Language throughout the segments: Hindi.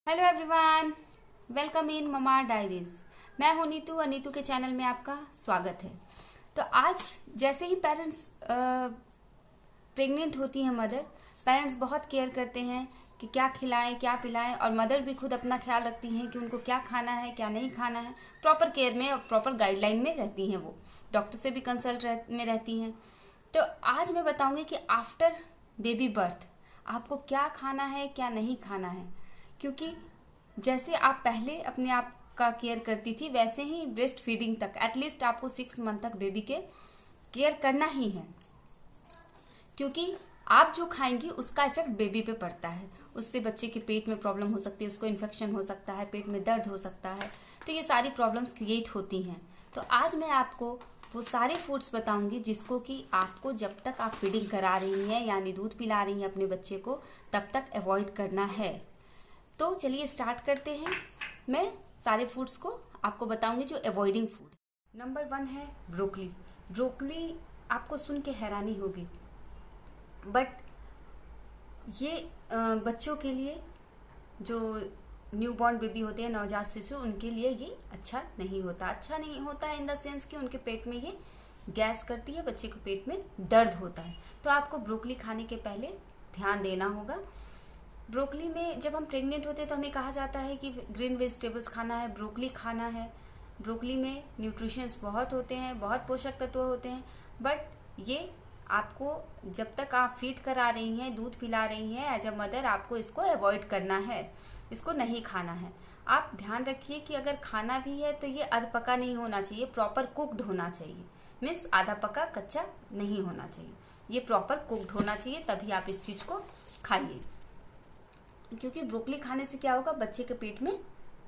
Hello everyone, welcome in mama diaries. मैं हूं नीतू और नीतू के चैनल में आपका स्वागत है। तो आज जैसे ही पेरेंट्स प्रेग्नेंट होती हैं मदर, पेरेंट्स बहुत केयर करते हैं कि क्या खिलाएं क्या पिलाएं, और मदर भी खुद अपना ख्याल रखती हैं कि उनको क्या खाना है क्या नहीं खाना है। प्रॉपर केयर में और प्रॉपर गाइडलाइन में रहती हैं, वो डॉक्टर से भी कंसल्ट में रहती हैं। तो आज मैं बताऊंगी कि आफ्टर बेबी बर्थ आपको क्या खाना है क्या नहीं खाना है, क्योंकि जैसे आप पहले अपने आप का केयर करती थी वैसे ही ब्रेस्ट फीडिंग तक एटलीस्ट आपको 6 मंथ तक बेबी के केयर करना ही है, क्योंकि आप जो खाएंगी उसका इफेक्ट बेबी पे पड़ता है। उससे बच्चे के पेट में प्रॉब्लम हो सकती है, उसको इन्फेक्शन हो सकता है, पेट में दर्द हो सकता है, तो ये सारी प्रॉब्लम्स क्रिएट होती हैं। तो आज मैं आपको वो सारे फूड्स बताऊंगी जिसको कि आपको जब तक आप फीडिंग करा रही हैं यानी दूध पिला रही हैं अपने बच्चे को तब तक अवॉइड करना है। तो चलिए स्टार्ट करते हैं। मैं सारे फूड्स को आपको बताऊंगी जो अवॉइडिंग फूड। नंबर 1 है ब्रोकली। ब्रोकली आपको सुन के हैरानी होगी, बट ये बच्चों के लिए, जो न्यूबॉर्न बेबी होते हैं, नवजात शिशु, उनके लिए ये अच्छा नहीं होता। अच्छा नहीं होता है इन द सेंस कि उनके पेट में ये गैस करती है, बच्चे को पेट में दर्द होता है। तो आपको ब्रोकली खाने के पहले ध्यान देना होगा। ब्रोकली में जब हम प्रेग्नेंट होते हैं तो हमें कहा जाता है कि ग्रीन वेजिटेबल्स खाना है, ब्रोकली खाना है। ब्रोकली में न्यूट्रिशंस बहुत होते हैं, बहुत पोषक तत्व होते हैं, बट ये आपको जब तक आप फीड करा रही हैं, दूध पिला रही हैं एज अ मदर, आपको इसको अवॉइड करना है, इसको नहीं खाना है। आप ध्यान रखिए कि अगर खाना भी है तो ये अध पका नहीं होना चाहिए, प्रॉपर कुक्ड होना चाहिए। मीन्स आधा पका कच्चा नहीं होना चाहिए, ये प्रॉपर कुक्ड होना चाहिए, तभी आप इस चीज को खाइए। क्योंकि ब्रोकली खाने से क्या होगा, बच्चे के पेट में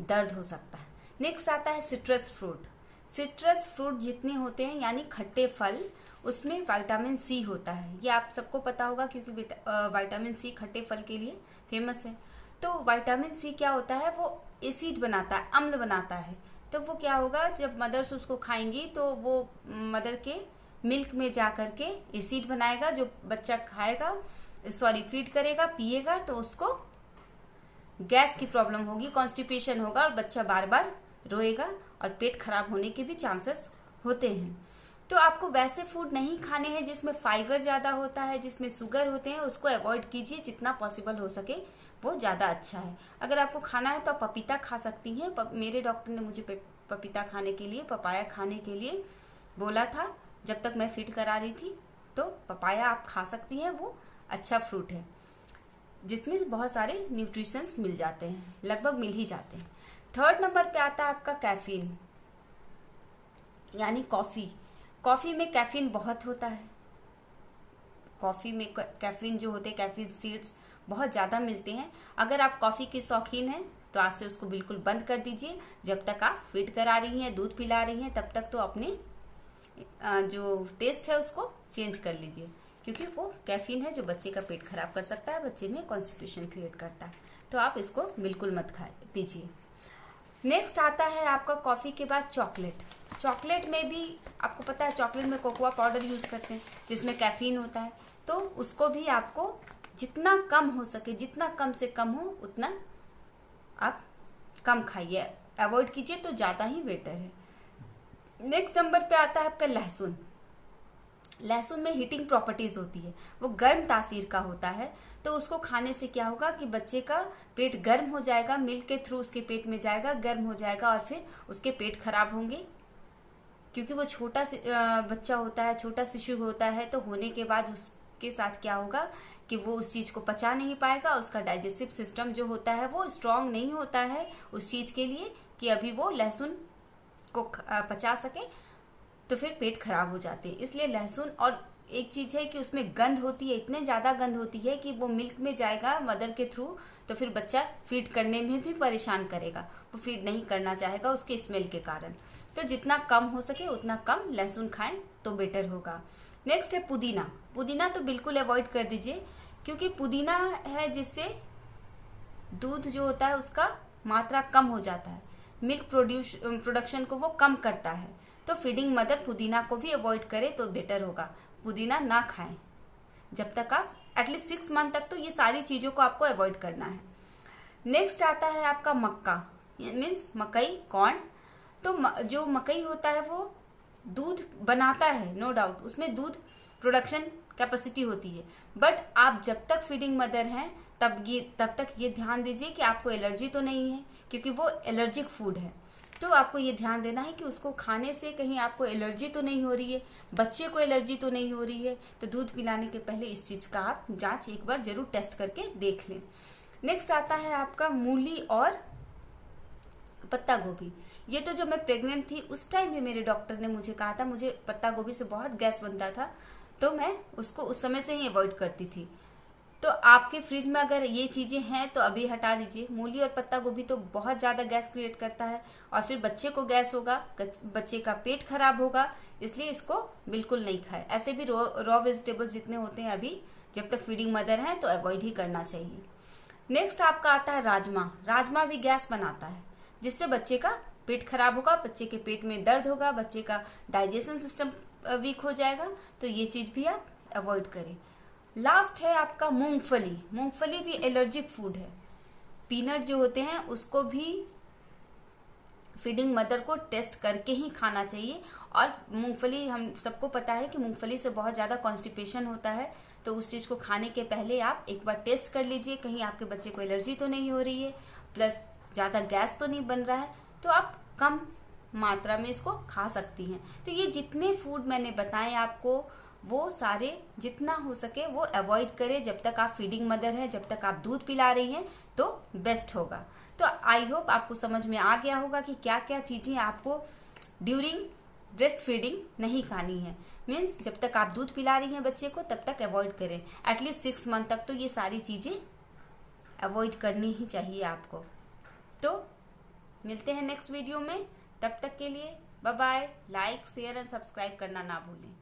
दर्द हो सकता है। नेक्स्ट आता है सिट्रस फ्रूट। सिट्रस फ्रूट जितने होते हैं यानी खट्टे फल, उसमें विटामिन सी होता है। ये आप सबको पता होगा क्योंकि विटामिन सी खट्टे फल के लिए फेमस है। तो विटामिन सी क्या होता है, वो एसिड बनाता है, अम्ल बनाता है। तो वो क्या होगा, जब मदर्स उसको खाएंगी तो वो मदर के मिल्क में जा करके एसिड बनाएगा, जो बच्चा खाएगा, फीड करेगा, पिएगा, तो उसको गैस की प्रॉब्लम होगी, कॉन्स्टिपेशन होगा और बच्चा बार बार रोएगा और पेट खराब होने के भी चांसेस होते हैं। तो आपको वैसे फूड नहीं खाने हैं जिसमें फाइबर ज्यादा होता है, जिसमें शुगर होते हैं, उसको अवॉइड कीजिए जितना पॉसिबल हो सके, वो ज्यादा अच्छा है। अगर आपको खाना है तो आप पपीता खा सकती हैं। मेरे डॉक्टर ने मुझे पपीता खाने के लिए, पपाया खाने के लिए बोला था जब तक मैं फीड करा रही थी। तो पपाया आप खा सकती हैं, वो अच्छा फ्रूट है जिसमें बहुत सारे न्यूट्रिशंस मिल जाते हैं, लगभग मिल ही जाते हैं। 3rd नंबर पे आता है आपका कैफीन यानी कॉफी। कॉफी में कैफीन बहुत होता है। कॉफी में कैफीन जो होते हैं, कैफीन सीड्स बहुत ज्यादा मिलते हैं। अगर आप कॉफी के शौकीन हैं तो आज से उसको बिल्कुल बंद कर दीजिए। जब तक आप फीड करा रही हैं, दूध पिला रही हैं, तब तक तो अपने जो टेस्ट है उसको चेंज कर लीजिए, क्योंकि वो कैफीन है जो बच्चे का पेट खराब कर सकता है, बच्चे में कॉन्स्टिपेशन क्रिएट करता है। तो आप इसको बिल्कुल मत पीजिए। नेक्स्ट आता है आपका कॉफी के बाद चॉकलेट। चॉकलेट में भी आपको पता है, चॉकलेट में कोकोआ पाउडर यूज करते हैं जिसमें कैफीन होता है। तो उसको भी आपको जितना कम हो सके, जितना कम से कम हो उतना आप कम खाइए, अवॉइड कीजिए तो ज्यादा ही बेटर है। नेक्स्ट नंबर पे आता है आपका लहसुन। लहसुन में हीटिंग प्रॉपर्टीज होती है, वो गर्म तासीर का होता है। तो उसको खाने से क्या होगा कि बच्चे का पेट गर्म हो जाएगा, मिल्क के थ्रू उसके पेट में जाएगा, गर्म हो जाएगा और फिर उसके पेट खराब होंगे, क्योंकि वो छोटा बच्चा होता है, छोटा शिशु होता है। तो होने के बाद उसके साथ क्या होगा कि वो उस चीज को पचा नहीं पाएगा, उसका डाइजेस्टिव सिस्टम जो होता है वो स्ट्रांग नहीं होता है उस चीज के लिए कि अभी वो लहसुन को पचा सके, तो फिर पेट खराब हो जाते हैं। इसलिए लहसुन, और एक चीज है कि उसमें गंध होती है, इतने ज्यादा गंध होती है कि वो मिल्क में जाएगा मदर के थ्रू, तो फिर बच्चा फीड करने में भी परेशान करेगा, वो फीड नहीं करना चाहेगा उसके स्मेल के कारण। तो जितना कम हो सके उतना कम लहसुन खाएं तो बेटर होगा। नेक्स्ट है पुदीना। पुदीना तो बिल्कुल अवॉइड कर दीजिए, क्योंकि पुदीना है जिससे दूध जो होता है उसका मात्रा कम हो जाता है, मिल्क प्रोडक्शन को वो कम करता है। तो फीडिंग मदर पुदीना को भी अवॉइड करे तो बेटर होगा, पुदीना ना खाएं जब तक आप एटलीस्ट 6 मंथ तक। तो ये सारी चीजों को आपको अवॉइड करना है। नेक्स्ट आता है आपका मक्का, मीन्स मकई, कॉर्न। तो जो मकई होता है वो दूध बनाता है, नो डाउट, उसमें दूध प्रोडक्शन कैपेसिटी होती है, बट आप जब तक फीडिंग मदर हैं तब तक ये ध्यान दीजिए कि आपको एलर्जी तो नहीं है, क्योंकि वो एलर्जिक फूड है। तो आपको ये ध्यान देना है कि उसको खाने से कहीं आपको एलर्जी तो नहीं हो रही है, बच्चे को एलर्जी तो नहीं हो रही है। तो दूध पिलाने के पहले इस चीज़ का आप जांच एक बार जरूर टेस्ट करके देख लें। नेक्स्ट आता है आपका मूली और पत्ता गोभी। ये तो जब मैं प्रेग्नेंट थी उस टाइम भी मेरे डॉक्टर ने मुझे कहा था, मुझे पत्ता गोभी से बहुत गैस बनता था, तो मैं उसको उस समय से ही अवॉइड करती थी। तो आपके फ्रिज में अगर ये चीज़ें हैं तो अभी हटा दीजिए। मूली और पत्ता गोभी तो बहुत ज़्यादा गैस क्रिएट करता है और फिर बच्चे को गैस होगा, बच्चे का पेट खराब होगा, इसलिए इसको बिल्कुल नहीं खाए। ऐसे भी रॉ वेजिटेबल्स जितने होते हैं अभी जब तक फीडिंग मदर है तो अवॉइड ही करना चाहिए। नेक्स्ट आपका आता है राजमा। राजमा भी गैस बनाता है, जिससे बच्चे का पेट खराब होगा, बच्चे के पेट में दर्द होगा, बच्चे का डाइजेशन सिस्टम वीक हो जाएगा, तो ये चीज़ भी आप अवॉइड करें। लास्ट है आपका मूंगफली। मूंगफली भी एलर्जिक फूड है। पीनट जो होते हैं उसको भी फीडिंग मदर को टेस्ट करके ही खाना चाहिए। और मूंगफली, हम सबको पता है कि मूंगफली से बहुत ज़्यादा कॉन्स्टिपेशन होता है, तो उस चीज़ को खाने के पहले आप एक बार टेस्ट कर लीजिए, कहीं आपके बच्चे को एलर्जी तो नहीं हो रही है, प्लस ज़्यादा गैस तो नहीं बन रहा है, तो आप कम मात्रा में इसको खा सकती हैं। तो ये जितने फूड मैंने बताए आपको, वो सारे जितना हो सके वो अवॉइड करें जब तक आप फीडिंग मदर है, जब तक आप दूध पिला रही हैं तो बेस्ट होगा। तो आई होप आपको समझ में आ गया होगा कि क्या क्या चीज़ें आपको ड्यूरिंग ब्रेस्ट फीडिंग नहीं खानी है। मीन्स जब तक आप दूध पिला रही हैं बच्चे को तब तक अवॉइड करें, एटलीस्ट 6 मंथ तक तो ये सारी चीज़ें अवॉइड करनी ही चाहिए आपको। तो मिलते हैं नेक्स्ट वीडियो में, तब तक के लिए bye bye. Like, share and subscribe करना ना भूलें।